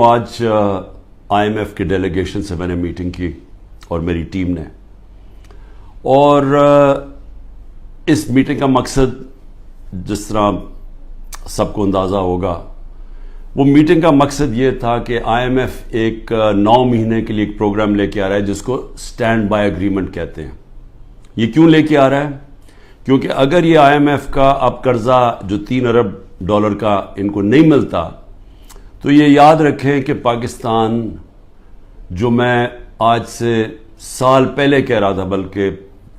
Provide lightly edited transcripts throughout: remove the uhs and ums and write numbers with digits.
آج I am F کی delegation سے میں نے میٹنگ کی اور میری ٹیم نے، اور اس میٹنگ کا مقصد جس طرح سب کو اندازہ ہوگا، وہ میٹنگ کا مقصد یہ تھا کہ آئی ایم ایف ایک 9 مہینے کے لیے ایک پروگرام لے کے آ رہا ہے جس کو سٹینڈ بائی ایگریمنٹ کہتے ہیں۔ یہ کیوں لے کے آ رہا ہے؟ کیونکہ اگر یہ آئی ایم ایف کا اب قرضہ جو $3 ارب کا ان کو نہیں ملتا تو یہ یاد رکھیں کہ پاکستان، جو میں آج سے سال پہلے کہہ رہا تھا، بلکہ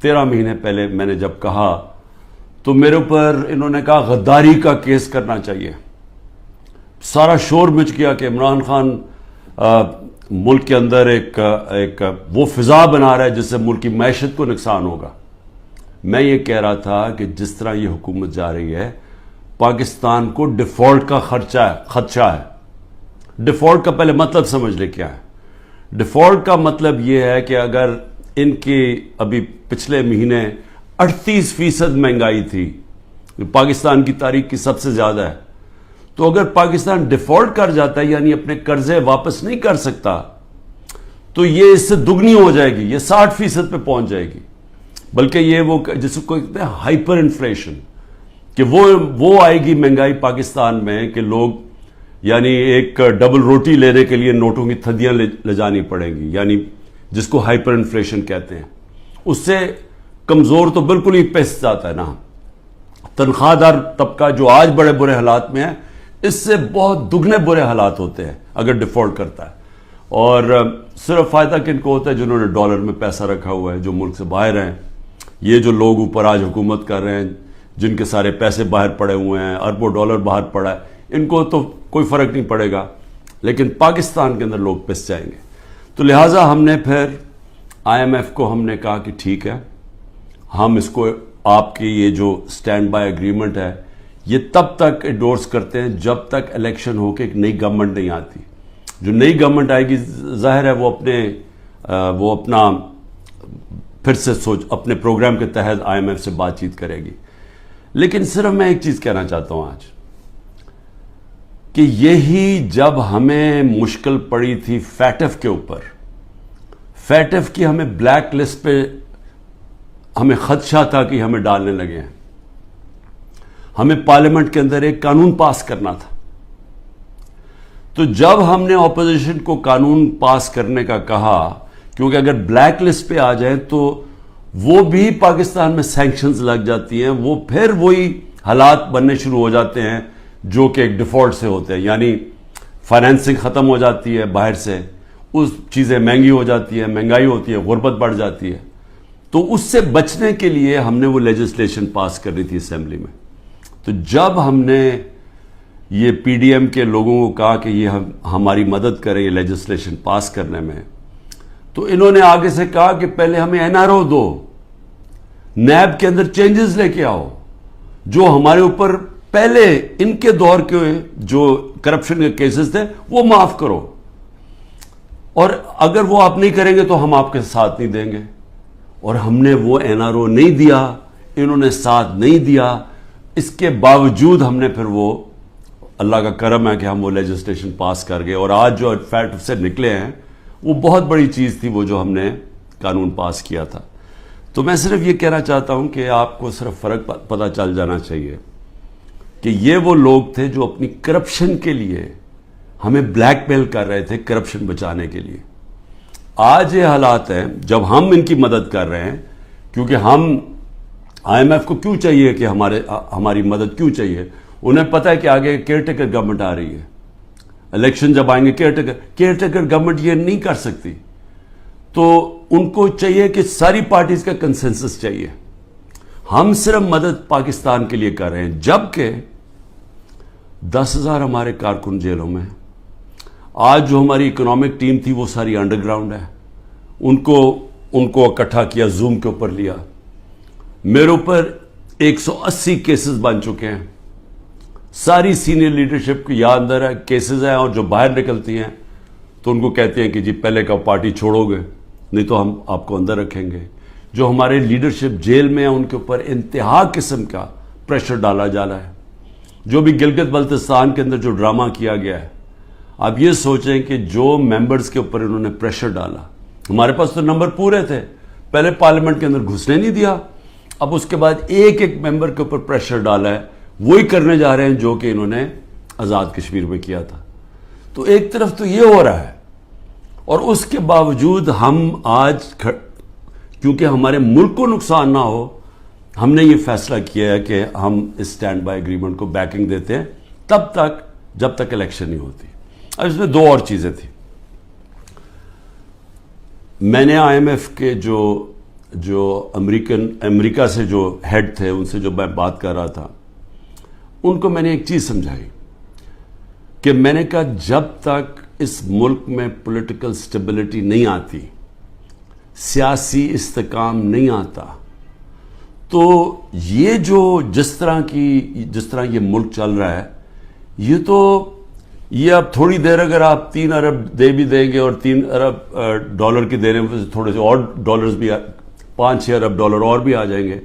13 مہینے پہلے میں نے جب کہا تو میرے اوپر انہوں نے کہا غداری کا کیس کرنا چاہیے۔ سارا شور مچ گیا کہ عمران خان ملک کے اندر ایک وہ فضا بنا رہا ہے جس سے ملک کی معیشت کو نقصان ہوگا۔ میں یہ کہہ رہا تھا کہ جس طرح یہ حکومت جا رہی ہے، پاکستان کو ڈیفالٹ کا خدشہ ہے۔ ڈیفالٹ کا پہلے مطلب سمجھ لے کیا ہے۔ ڈیفالٹ کا مطلب یہ ہے کہ اگر ان کی ابھی پچھلے مہینے 38% مہنگائی تھی، پاکستان کی تاریخ کی سب سے زیادہ ہے، تو اگر پاکستان ڈیفالٹ کر جاتا ہے، یعنی اپنے قرضے واپس نہیں کر سکتا، تو یہ اس سے دگنی ہو جائے گی، یہ 60% پہ پہنچ جائے گی۔ بلکہ یہ وہ جس کو کہتے ہیں ہائپر انفلیشن، کہ وہ آئے گی مہنگائی پاکستان میں کہ لوگ یعنی ایک ڈبل روٹی لینے کے لیے نوٹوں کی تھدیاں لے جانی پڑیں گی، یعنی جس کو ہائپر انفلیشن کہتے ہیں۔ اس سے کمزور تو بالکل ہی پس جاتا ہے نا۔ تنخواہ دار طبقہ جو آج بڑے برے حالات میں ہے، اس سے بہت دگنے برے حالات ہوتے ہیں اگر ڈیفالٹ کرتا ہے۔ اور صرف فائدہ کن کو ہوتا ہے؟ جنہوں نے ڈالر میں پیسہ رکھا ہوا ہے، جو ملک سے باہر ہیں۔ یہ جو لوگ اوپر آج حکومت کر رہے ہیں، جن کے سارے پیسے باہر پڑے ہوئے ہیں، اربوں ڈالر باہر پڑا ہے، ان کو تو کوئی فرق نہیں پڑے گا، لیکن پاکستان کے اندر لوگ پس جائیں گے۔ تو لہٰذا ہم نے پھر آئی ایم ایف کو ہم نے کہا کہ ٹھیک ہے، ہم اس کو آپ کی یہ جو سٹینڈ بائی ایگریمنٹ ہے، یہ تب تک انڈورس کرتے ہیں جب تک الیکشن ہو کے ایک نئی گورنمنٹ نہیں آتی۔ جو نئی گورنمنٹ آئے گی، ظاہر ہے وہ اپنا پھر سے اپنے پروگرام کے تحت آئی ایم ایف سے بات چیت کرے گی۔ لیکن صرف میں ایک چیز کہنا چاہتا ہوں آج، کہ یہی جب ہمیں مشکل پڑی تھی فیٹف کے اوپر، فیٹف کی ہمیں بلیک لسٹ پہ ہمیں خدشہ تھا کہ ہمیں ڈالنے لگے ہیں، ہمیں پارلیمنٹ کے اندر ایک قانون پاس کرنا تھا۔ تو جب ہم نے اپوزیشن کو قانون پاس کرنے کا کہا، کیونکہ اگر بلیک لسٹ پہ آ جائیں تو وہ بھی پاکستان میں سینکشنز لگ جاتی ہیں، وہ پھر وہی حالات بننے شروع ہو جاتے ہیں جو کہ ایک ڈیفالٹ سے ہوتے ہیں، یعنی فائنینسنگ ختم ہو جاتی ہے باہر سے، اس چیزیں مہنگی ہو جاتی ہیں، مہنگائی ہوتی ہے، غربت بڑھ جاتی ہے۔ تو اس سے بچنے کے لیے ہم نے وہ لیجسلیشن پاس کرنی تھی اسمبلی میں۔ تو جب ہم نے یہ پی ڈی ایم کے لوگوں کو کہا کہ یہ ہماری مدد کریں یہ لیجسلیشن پاس کرنے میں، تو انہوں نے آگے سے کہا کہ پہلے ہمیں این آر او دو، نیب کے اندر چینجز لے کے آؤ، جو ہمارے اوپر پہلے ان کے دور کے جو کرپشن کے کیسز تھے وہ معاف کرو، اور اگر وہ آپ نہیں کریں گے تو ہم آپ کے ساتھ نہیں دیں گے۔ اور ہم نے وہ این آر او نہیں دیا، انہوں نے ساتھ نہیں دیا۔ اس کے باوجود ہم نے پھر وہ، اللہ کا کرم ہے کہ ہم وہ لیجسلیشن پاس کر گئے، اور آج جو فیٹ سے نکلے ہیں وہ بہت بڑی چیز تھی، وہ جو ہم نے قانون پاس کیا تھا۔ تو میں صرف یہ کہنا چاہتا ہوں کہ آپ کو صرف فرق پتہ چل جانا چاہیے کہ یہ وہ لوگ تھے جو اپنی کرپشن کے لیے ہمیں بلیک میل کر رہے تھے، کرپشن بچانے کے لیے۔ آج یہ حالات ہیں جب ہم ان کی مدد کر رہے ہیں، کیونکہ ہم آئی ایم ایف کو کیوں چاہیے کہ ہماری مدد کیوں چاہیے؟ انہیں پتہ ہے کہ آگے کیئر ٹیکر گورنمنٹ آ رہی ہے، الیکشن جب آئیں گے کیئر ٹیکر گورنمنٹ یہ نہیں کر سکتی، تو ان کو چاہیے کہ ساری پارٹیز کا کنسنسس چاہیے۔ ہم صرف مدد پاکستان کے لیے کر رہے ہیں، جبکہ 10,000 ہمارے کارکن جیلوں میں ہیں۔ آج جو ہماری اکنامک ٹیم تھی وہ ساری انڈر گراؤنڈ ہے، ان کو اکٹھا کیا، زوم کے اوپر لیا۔ میرے اوپر 180 کیسز بن چکے ہیں، ساری سینئر لیڈرشپ کو یہاں اندر ہے کیسز ہیں، اور جو باہر نکلتی ہیں تو ان کو کہتے ہیں کہ جی پہلے کا پارٹی چھوڑو گے نہیں تو ہم آپ کو اندر رکھیں گے۔ جو ہمارے لیڈرشپ جیل میں ہیں ان کے اوپر انتہا قسم کا پریشر ڈالا جا رہا ہے۔ جو بھی گلگت بلتستان کے اندر جو ڈرامہ کیا گیا ہے، آپ یہ سوچیں کہ جو ممبرز کے اوپر انہوں نے پریشر ڈالا, ہمارے پاس تو نمبر پورے تھے, پہلے پارلیمنٹ کے اندر گھسنے نہیں دیا, اب اس کے بعد ایک ایک ممبر کے اوپر پریشر ڈالا ہے, وہی کرنے جا رہے ہیں جو کہ انہوں نے آزاد کشمیر میں کیا تھا. تو ایک طرف تو یہ ہو رہا ہے, اور اس کے باوجود ہم آج کیونکہ ہمارے ملک کو نقصان نہ ہو, ہم نے یہ فیصلہ کیا ہے کہ ہم اس اسٹینڈ بائی ایگریمنٹ کو بیکنگ دیتے ہیں تب تک جب تک الیکشن نہیں ہوتی. اب اس میں دو اور چیزیں تھیں. میں نے آئی ایم ایف کے جو امریکہ سے جو ہیڈ تھے, ان سے جو میں بات کر رہا تھا, ان کو میں نے ایک چیز سمجھائی کہ میں نے کہا جب تک اس ملک میں پولیٹیکل سٹیبلٹی نہیں آتی, سیاسی استحکام نہیں آتا, تو یہ جس طرح یہ ملک چل رہا ہے, یہ اب تھوڑی دیر اگر آپ 3 ارب دے بھی دیں گے اور 3 ارب ڈالر کی دے رہے ہیں, تھوڑے سے اور ڈالرز بھی 5-6 ارب ڈالر اور بھی آ جائیں گے,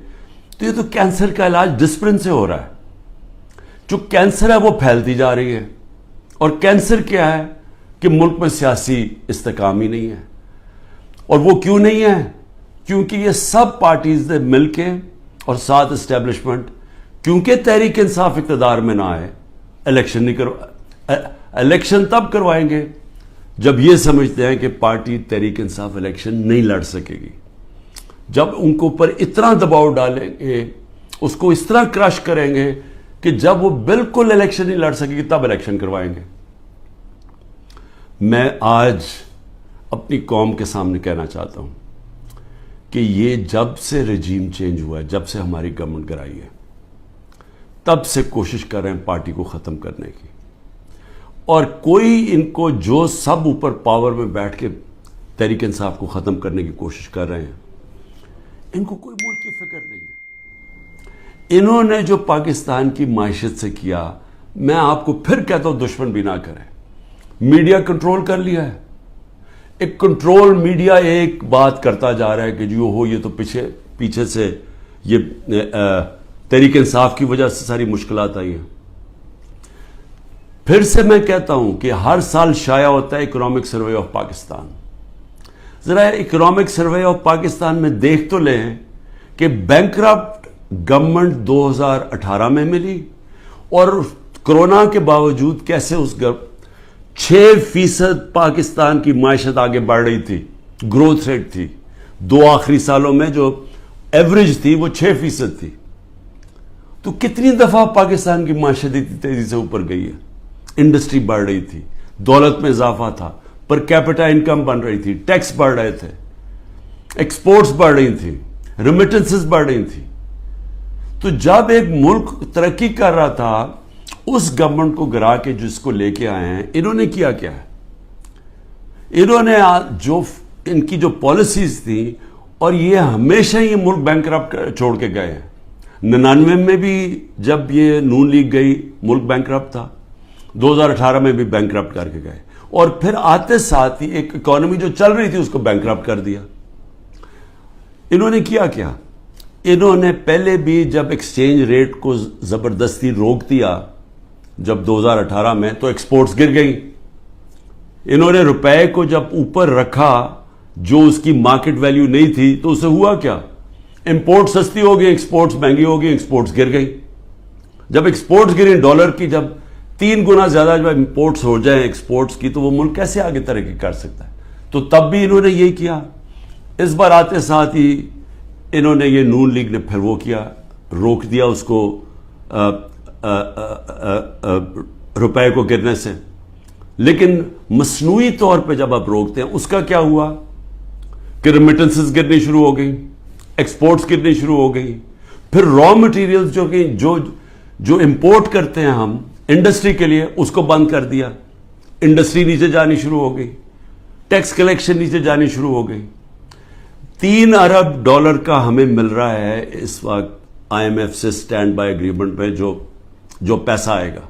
تو یہ تو کینسر کا علاج ڈسپلن سے ہو رہا ہے. جو کینسر ہے وہ پھیلتی جا رہی ہے, اور کینسر کیا ہے کہ ملک میں سیاسی استحکام ہی نہیں ہے. اور وہ کیوں نہیں ہے؟ کیونکہ یہ سب پارٹیز نے مل کے اور ساتھ اسٹیبلشمنٹ, کیونکہ تحریک انصاف اقتدار میں نہ آئے, الیکشن تب کروائیں گے جب یہ سمجھتے ہیں کہ پارٹی تحریک انصاف الیکشن نہیں لڑ سکے گی. جب ان کو اوپر اتنا دباؤ ڈالیں گے, اس کو اس طرح کرش کریں گے کہ جب وہ بالکل الیکشن نہیں لڑ سکے گی تب الیکشن کروائیں گے. میں آج اپنی قوم کے سامنے کہنا چاہتا ہوں کہ یہ جب سے رجیم چینج ہوا ہے, جب سے ہماری گورنمنٹ گرائی ہے, تب سے کوشش کر رہے ہیں پارٹی کو ختم کرنے کی. اور کوئی ان کو جو سب اوپر پاور میں بیٹھ کے تحریک انصاف کو ختم کرنے کی کوشش کر رہے ہیں, ان کو کوئی ملک کی فکر نہیں ہے. انہوں نے جو پاکستان کی معیشت سے کیا, میں آپ کو پھر کہتا ہوں دشمن بھی نہ کرے. میڈیا کنٹرول کر لیا ہے, ایک کنٹرول میڈیا ایک بات کرتا جا رہا ہے کہ جو ہو یہ تو پیچھے سے یہ تحریک انصاف کی وجہ سے ساری مشکلات آئی ہیں. پھر سے میں کہتا ہوں کہ ہر سال شائع ہوتا ہے اکنامک سروے آف پاکستان. ذرا اکنامک سروے آف پاکستان میں دیکھ تو لیں کہ بینکرپٹ گورنمنٹ 2018 میں ملی, اور کرونا کے باوجود کیسے 6% پاکستان کی معیشت آگے بڑھ رہی تھی, گروتھ ریٹ تھی. 2 آخری سالوں میں جو ایوریج تھی وہ 6% تھی. تو کتنی دفعہ پاکستان کی معیشت اتنی تیزی سے اوپر گئی ہے. انڈسٹری بڑھ رہی تھی, دولت میں اضافہ تھا, پر کیپٹا انکم بن رہی تھی, ٹیکس بڑھ رہے تھے, ایکسپورٹس بڑھ رہی تھیں, ریمیٹنسز بڑھ رہی تھیں. تو جب ایک ملک ترقی کر رہا تھا, اس گورنمنٹ کو گرا کے جس کو لے کے آئے ہیں, انہوں نے کیا ہے؟ انہوں نے ان کی جو پالیسیز تھیں, اور یہ ہمیشہ یہ ملک بینکرپٹ چھوڑ کے گئے ہیں. 99 میں بھی جب یہ نون لیگ گئی ملک بینکرپٹ تھا, 2018 میں بھی بینکرپٹ کر کے گئے, اور پھر آتے ساتھ ہی ایک اکانومی جو چل رہی تھی اس کو بینکرپٹ کر دیا. انہوں نے کیا؟ انہوں نے پہلے بھی جب ایکسچینج ریٹ کو زبردستی روک دیا جب 2018 میں, تو ایکسپورٹس گر گئیں. انہوں نے روپے کو جب اوپر رکھا جو اس کی مارکیٹ ویلیو نہیں تھی, تو اسے ہوا کیا؟ امپورٹ سستی ہو گئی, ایکسپورٹس مہنگی ہو گئی, ایکسپورٹس گر گئی. جب ایکسپورٹس گریں ڈالر کی جب 3 گنا زیادہ جب امپورٹس ہو جائیں ایکسپورٹس کی, تو وہ ملک کیسے آگے ترقی کر سکتا ہے؟ تو تب بھی انہوں نے یہی کیا. اس بار آتے ساتھ ہی انہوں نے یہ نون لیگ نے پھر وہ کیا, روک دیا اس کو روپے کو گرنے سے. لیکن مصنوعی طور پہ جب آپ روکتے ہیں, اس کا کیا ہوا کہ ریمیٹنسز گرنی شروع ہو گئی, ایکسپورٹس گرنی شروع ہو گئی. پھر را مٹیریلز جو امپورٹ کرتے ہیں ہم انڈسٹری کے لیے, اس کو بند کر دیا. انڈسٹری نیچے جانی شروع ہو گئی, ٹیکس کلیکشن نیچے جانی شروع ہو گئی. 3 ارب ڈالر کا ہمیں مل رہا ہے اس وقت آئی ایم ایف سے اسٹینڈ بائی ایگریمنٹ پہ جو پیسہ آئے گا.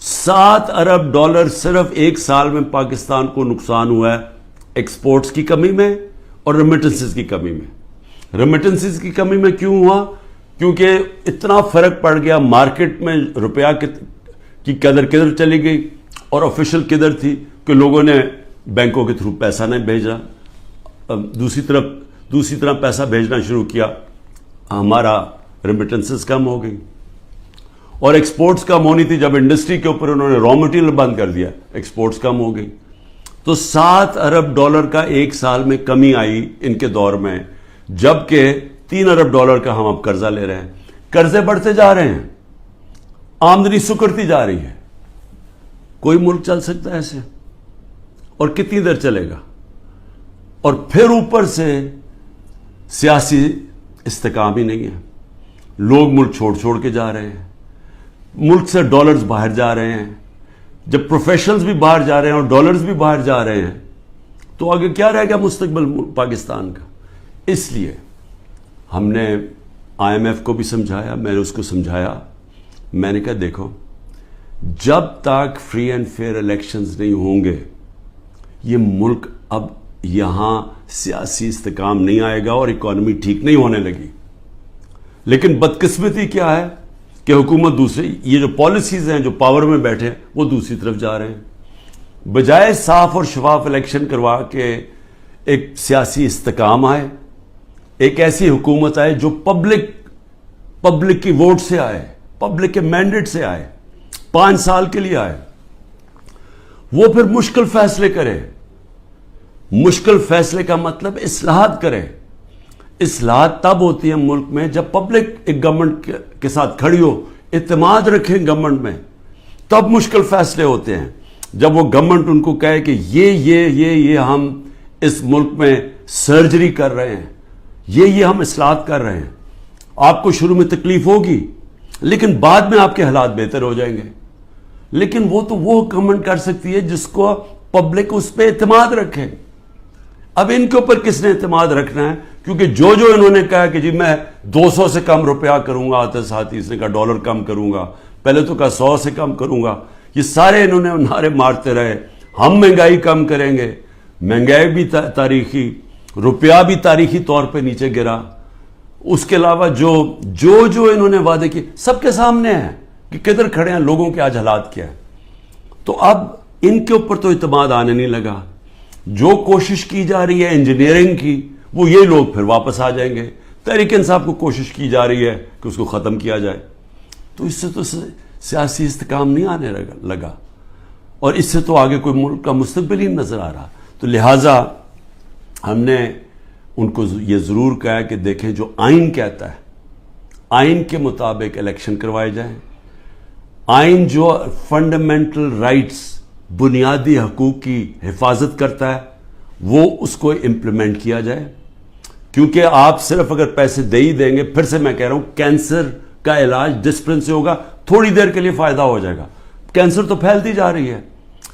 7 ارب ڈالر صرف 1 سال میں پاکستان کو نقصان ہوا ہے ایکسپورٹس کی کمی میں اور ریمیٹنسز کی کمی میں. ریمیٹنسز کی کمی میں کیوں ہوا؟ کیونکہ اتنا فرق پڑ گیا مارکیٹ میں, روپیہ کی قدر کدھر چلی گئی, اور آفیشل کدھر تھی کہ لوگوں نے بینکوں کے تھرو پیسہ نہیں بھیجا، دوسری طرح پیسہ بھیجنا شروع کیا، ہمارا ریمیٹنسز کم ہو گئی، اور ایکسپورٹس کم ہونی تھی، جب انڈسٹری کے اوپر انہوں نے را مٹیریل بند کر دیا ایکسپورٹس کم ہو گئی، تو $7 ارب کا ایک سال میں کمی آئی ان کے دور میں، جبکہ $3 ارب کا ہم اب قرضہ لے رہے ہیں، قرضے بڑھتے جا رہے ہیں، آمدنی سکڑتی جا رہی ہے۔ کوئی ملک چل سکتا ہے ایسے؟ اور کتنی دیر چلے گا؟ اور پھر اوپر سے سیاسی استحکام ہی نہیں ہے، لوگ ملک چھوڑ کے جا رہے ہیں، ملک سے ڈالرز باہر جا رہے ہیں، جب پروفیشنلز بھی باہر جا رہے ہیں اور ڈالرز بھی باہر جا رہے ہیں تو آگے کیا رہے گا مستقبل پاکستان کا؟ اس لیے ہم نے IMF کو بھی سمجھایا، میں نے اس کو سمجھایا، میں نے کہا دیکھو جب تک فری اینڈ فیئر الیکشنز نہیں ہوں گے یہ ملک اب یہاں سیاسی استحکام نہیں آئے گا اور اکانومی ٹھیک نہیں ہونے لگی۔ لیکن بدقسمتی کیا ہے کہ حکومت دوسری یہ جو پالیسیز ہیں جو پاور میں بیٹھے ہیں وہ دوسری طرف جا رہے ہیں، بجائے صاف اور شفاف الیکشن کروا کے ایک سیاسی استحکام آئے، ایک ایسی حکومت آئے جو پبلک کی ووٹ سے آئے، پبلک کے مینڈیٹ سے آئے، 5 سال کے لیے آئے، وہ پھر مشکل فیصلے کرے۔ مشکل فیصلے کا مطلب اصلاحات کرے۔ اصلاحات تب ہوتی ہے ملک میں جب پبلک ایک گورنمنٹ کے ساتھ کھڑی ہو، اعتماد رکھیں گورنمنٹ میں، تب مشکل فیصلے ہوتے ہیں۔ جب وہ گورنمنٹ ان کو کہے کہ یہ ہم اس ملک میں سرجری کر رہے ہیں، یہ ہم اصلاحات کر رہے ہیں، آپ کو شروع میں تکلیف ہوگی لیکن بعد میں آپ کے حالات بہتر ہو جائیں گے۔ لیکن وہ گورنمنٹ کر سکتی ہے جس کو پبلک اس پہ اعتماد رکھے۔ اب ان کے اوپر کس نے اعتماد رکھنا ہے؟ کیونکہ جو انہوں نے کہا کہ جی میں 200 سے کم روپیہ کروں گا، آتے ساتھ اس نے کہا ڈالر کم کروں گا، پہلے تو کہا 100 سے کم کروں گا، یہ سارے انہوں نے نعرے مارتے رہے، ہم مہنگائی کم کریں گے، مہنگائی بھی تاریخی، روپیہ بھی تاریخی طور پہ نیچے گرا۔ اس کے علاوہ جو انہوں نے وعدے کیے سب کے سامنے ہیں کہ کدھر کھڑے ہیں، لوگوں کے آج حالات کیا ہے۔ تو اب ان کے اوپر تو اعتماد آنے نہیں لگا۔ جو کوشش کی جا رہی ہے انجینئرنگ کی، وہ یہ لوگ پھر واپس آ جائیں گے۔ تحریک انصاف کو کوشش کی جا رہی ہے کہ اس کو ختم کیا جائے، تو اس سے تو سیاسی استحکام نہیں آنے لگا، اور اس سے تو آگے کوئی ملک کا مستقبل ہی نظر آ رہا۔ تو لہٰذا ہم نے ان کو یہ ضرور کہا کہ دیکھیں جو آئین کہتا ہے، آئین کے مطابق الیکشن کروائے جائیں، آئین جو فنڈامنٹل رائٹس، بنیادی حقوق کی حفاظت کرتا ہے، وہ اس کو امپلیمنٹ کیا جائے۔ کیونکہ آپ صرف اگر پیسے دے ہی دیں گے، پھر سے میں کہہ رہا ہوں کینسر کا علاج ڈسپلن سے ہوگا، تھوڑی دیر کے لیے فائدہ ہو جائے گا، کینسر تو پھیلتی جا رہی ہے،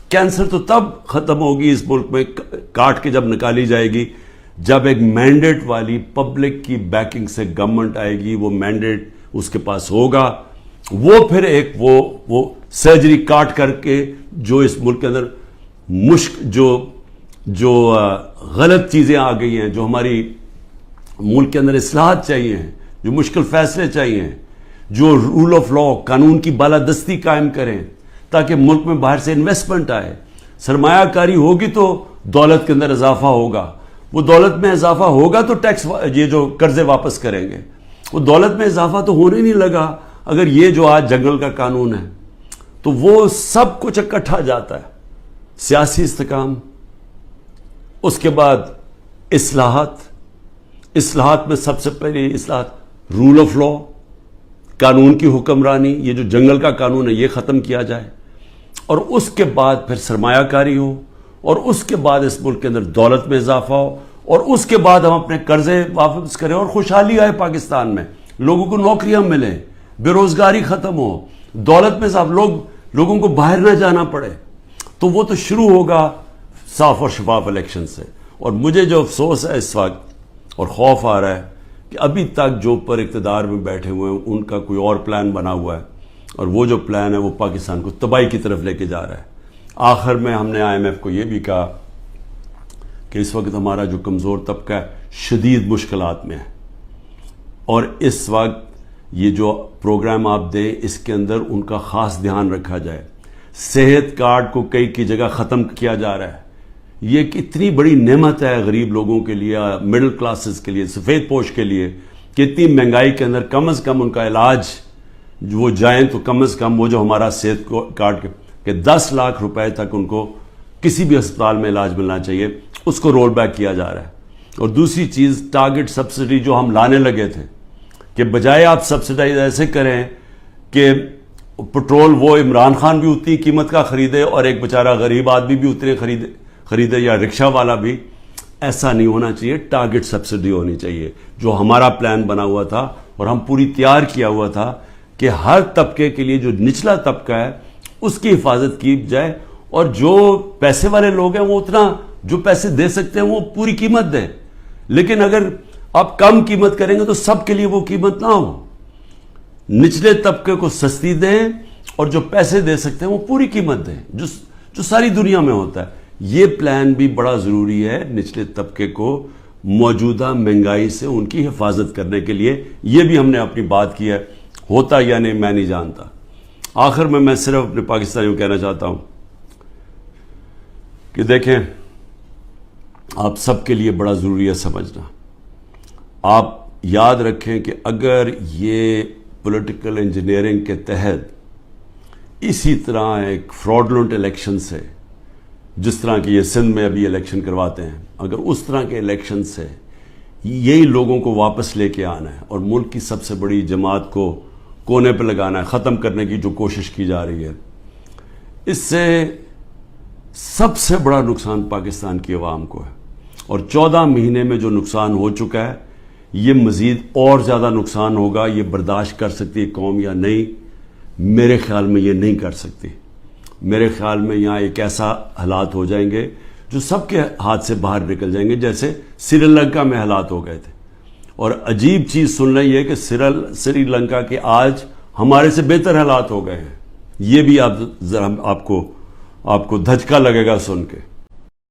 کینسر تو تب ختم ہوگی اس ملک میں کاٹ کے جب نکالی جائے گی، جب ایک مینڈیٹ والی پبلک کی بیکنگ سے گورنمنٹ آئے گی، وہ مینڈیٹ اس کے پاس ہوگا، وہ پھر ایک وہ سرجری کاٹ کر کے جو اس ملک کے اندر جو غلط چیزیں آ گئی ہیں، جو ہماری ملک کے اندر اصلاحات چاہیے ہیں، جو مشکل فیصلے چاہیے ہیں، جو رول آف لا، قانون کی بالادستی قائم کریں تاکہ ملک میں باہر سے انویسٹمنٹ آئے، سرمایہ کاری ہوگی تو دولت کے اندر اضافہ ہوگا، وہ دولت میں اضافہ ہوگا تو ٹیکس یہ جو قرضے واپس کریں گے، وہ دولت میں اضافہ تو ہونے نہیں لگا اگر یہ جو آج جنگل کا قانون ہے، تو وہ سب کچھ اکٹھا جاتا ہے۔ سیاسی استحکام، اس کے بعد اصلاحات میں سب سے پہلی اصلاحات رول آف لا، قانون کی حکمرانی، یہ جو جنگل کا قانون ہے یہ ختم کیا جائے، اور اس کے بعد پھر سرمایہ کاری ہو، اور اس کے بعد اس ملک کے اندر دولت میں اضافہ ہو، اور اس کے بعد ہم اپنے قرضے واپس کریں اور خوشحالی آئے پاکستان میں، لوگوں کو نوکریاں ملیں، بے روزگاری ختم ہو، دولت میں اضافہ، لوگوں کو باہر نہ جانا پڑے، تو وہ تو شروع ہوگا صاف اور شفاف الیکشن سے۔ اور مجھے جو افسوس ہے اس وقت اور خوف آ رہا ہے کہ ابھی تک جو پر اقتدار میں بیٹھے ہوئے ہیں ان کا کوئی اور پلان بنا ہوا ہے، اور وہ جو پلان ہے وہ پاکستان کو تباہی کی طرف لے کے جا رہا ہے۔ آخر میں ہم نے IMF کو یہ بھی کہا کہ اس وقت ہمارا جو کمزور طبقہ ہے شدید مشکلات میں ہے، اور اس وقت یہ جو پروگرام آپ دیں اس کے اندر ان کا خاص دھیان رکھا جائے۔ صحت کارڈ کو کئی کی جگہ ختم کیا جا رہا ہے. یہ ایک اتنی بڑی نعمت ہے غریب لوگوں کے لیے, مڈل کلاسز کے لیے, سفید پوش کے لیے, کہ اتنی مہنگائی کے اندر کم از کم ان کا علاج وہ جائیں تو کم از کم وہ جو ہمارا صحت کارڈ کہ 10 لاکھ روپے تک ان کو کسی بھی ہسپتال میں علاج ملنا چاہیے, اس کو رول بیک کیا جا رہا ہے. اور دوسری چیز ٹارگٹ سبسڈی جو ہم لانے لگے تھے, کہ بجائے آپ سبسڈائز ایسے کریں کہ پٹرول وہ عمران خان بھی اتنی قیمت کا خریدے اور ایک بیچارہ غریب آدمی بھی اتنے خریدے یا رکشہ والا بھی, ایسا نہیں ہونا چاہیے. ٹارگٹ سبسڈی ہونی چاہیے, جو ہمارا پلان بنا ہوا تھا اور ہم پوری تیار کیا ہوا تھا کہ ہر طبقے کے لیے جو نچلا طبقہ ہے اس کی حفاظت کی جائے, اور جو پیسے والے لوگ ہیں وہ اتنا جو پیسے دے سکتے ہیں وہ پوری قیمت دیں. لیکن اگر آپ کم قیمت کریں گے تو سب کے لیے وہ قیمت نہ ہو. نچلے طبقے کو سستی دیں اور جو پیسے دے سکتے ہیں وہ پوری قیمت دیں, جو ساری دنیا میں ہوتا ہے. یہ پلان بھی بڑا ضروری ہے نچلے طبقے کو موجودہ مہنگائی سے ان کی حفاظت کرنے کے لیے. یہ بھی ہم نے اپنی بات کی ہے, ہوتا یا نہیں میں نہیں جانتا. آخر میں صرف اپنے پاکستانیوں کو کہنا چاہتا ہوں کہ دیکھیں, آپ سب کے لیے بڑا ضروری ہے سمجھنا. آپ یاد رکھیں کہ اگر یہ پولیٹیکل انجینئرنگ کے تحت اسی طرح ایک فراڈلنٹ الیکشن سے, جس طرح کہ یہ سندھ میں ابھی الیکشن کرواتے ہیں, اگر اس طرح کے الیکشن سے یہی لوگوں کو واپس لے کے آنا ہے اور ملک کی سب سے بڑی جماعت کو کونے پہ لگانا ہے, ختم کرنے کی جو کوشش کی جا رہی ہے, اس سے سب سے بڑا نقصان پاکستان کی عوام کو ہے. اور 14 مہینے میں جو نقصان ہو چکا ہے, یہ مزید اور زیادہ نقصان ہوگا. یہ برداشت کر سکتی ہے قوم یا نہیں؟ میرے خیال میں یہ نہیں کر سکتی. میرے خیال میں یہاں ایک ایسا حالات ہو جائیں گے جو سب کے ہاتھ سے باہر نکل جائیں گے, جیسے سری لنکا میں حالات ہو گئے تھے. اور عجیب چیز سن رہی ہے کہ سری لنکا کے آج ہمارے سے بہتر حالات ہو گئے ہیں. یہ بھی آپ ذرا آپ کو دھچکا لگے گا سن کے.